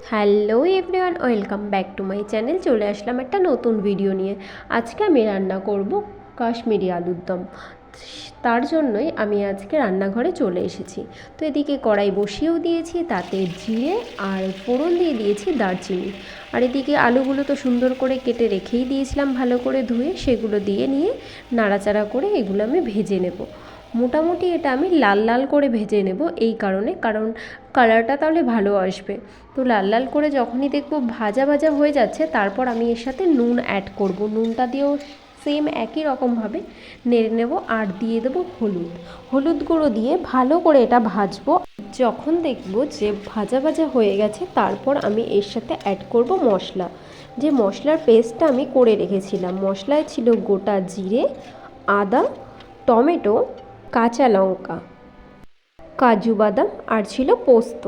Hello everyone, welcome back to my channel. চলে আসলাম একটা নতুন ভিডিও নিয়ে। আজকে আমি রান্না করব কাশ্মীরি আলুর দম। তার জন্যই আমি আজকে রান্নাঘরে চলে এসেছি। তো এদিকে কড়াই বসিয়েও দিয়েছি, তাতে জিরে আর ফোড়ন দিয়ে দিয়েছি দারচিনি। আর এদিকে আলুগুলো তো সুন্দর করে কেটে রেখেই দিয়েছিলাম, ভালো করে ধুয়ে সেগুলো দিয়ে নিয়ে নাড়াচাড়া করে এগুলো আমি ভেজে নেব। মোটামুটি এটা আমি লাল লাল করে ভেজে নেব, এই কারণ কালারটা তাহলে ভালো আসবে। তো লাল লাল করে যখনই দেখবো ভাজা ভাজা হয়ে যাচ্ছে, তারপর আমি এর সাথে নুন অ্যাড করব। নুনটা দিয়েও সেম একই রকমভাবে নেড়ে নেব আর দিয়ে দেবো হলুদ গুঁড়ো দিয়ে ভালো করে এটা ভাজবো। যখন দেখবো যে ভাজা ভাজা হয়ে গেছে, তারপর আমি এর সাথে অ্যাড করব মশলা। যে মশলার পেস্টটা আমি করে রেখেছিলাম, মশলায় ছিল গোটা জিরে, আদা, টমেটো, কাঁচা লঙ্কা, কাজু বাদাম আর ছিল পোস্ত।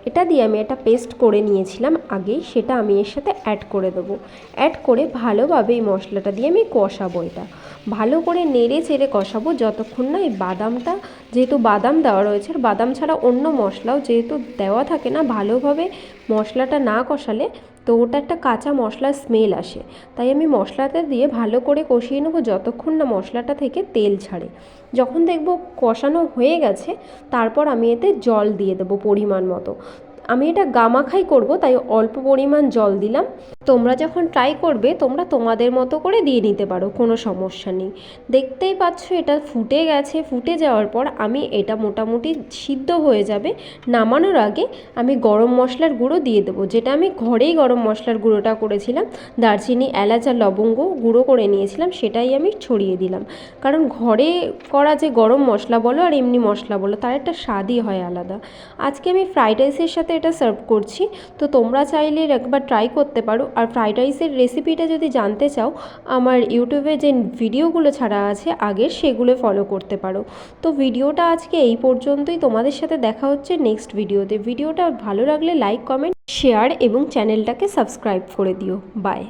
এটা দিয়ে আমি একটা পেস্ট করে নিয়েছিলাম আগেই, সেটা আমি এর সাথে অ্যাড করে দেবো। অ্যাড করে ভালোভাবে এই মশলাটা দিয়ে আমি কষাবো। এটা ভালো করে নেড়ে চেড়ে কষাবো যতক্ষণ না এই বাদামটা, যেহেতু বাদাম দেওয়া রয়েছে, আর বাদাম ছাড়া অন্য মশলাও যেহেতু দেওয়া থাকে না, ভালোভাবে মশলাটা না কষালে তো ওটা একটা কাঁচা মশলার স্মেল আসে। তাই আমি মশলাটা দিয়ে ভালো করে কষিয়ে নেবো যতক্ষণ না মশলাটা থেকে তেল ছাড়ে। যখন দেখব কষানো হয়ে গেছে, তারপর আমি এতে জল দিয়ে দেবো পরিমাণ মতো। আমি এটা গামাখাই করব, তাই অল্প পরিমাণ জল দিলাম। তোমরা যখন ট্রাই করবে, তোমরা তোমাদের মতো করে দিয়ে নিতে পারো, কোনো সমস্যা নেই। দেখতেই পাচ্ছ এটা ফুটে গেছে। ফুটে যাওয়ার পর আমি এটা মোটামুটি সিদ্ধ হয়ে যাবে। নামানোর আগে আমি গরম মশলার গুঁড়ো দিয়ে দেবো, যেটা আমি ঘরেই গরম মশলার গুঁড়োটা করেছিলাম। দারচিনি, এলাচ আর লবঙ্গ গুঁড়ো করে নিয়েছিলাম, সেটাই আমি ছড়িয়ে দিলাম। কারণ ঘরে করা যে গরম মশলা বলো আর এমনি মশলা বলো, তার একটা স্বাদই হয় আলাদা। আজকে আমি ফ্রাইড রাইসের সাথে এটা সার্ভ করছি, তো তোমরা চাইলে একবার ট্রাই করতে পারো। আর ফ্রাইড রাইসের রেসিপিটা যদি জানতে চাও, আমার ইউটিউবে যে ভিডিওগুলো ছাড়া আছে আগের, সেগুলো ফলো করতে পারো। তো ভিডিওটা আজকে এই পর্যন্তই। তোমাদের সাথে দেখা হচ্ছে নেক্সট ভিডিওতে। ভিডিওটা ভালো লাগলে লাইক, কমেন্ট, শেয়ার এবং চ্যানেলটাকে সাবস্ক্রাইব করে দিও। বাই।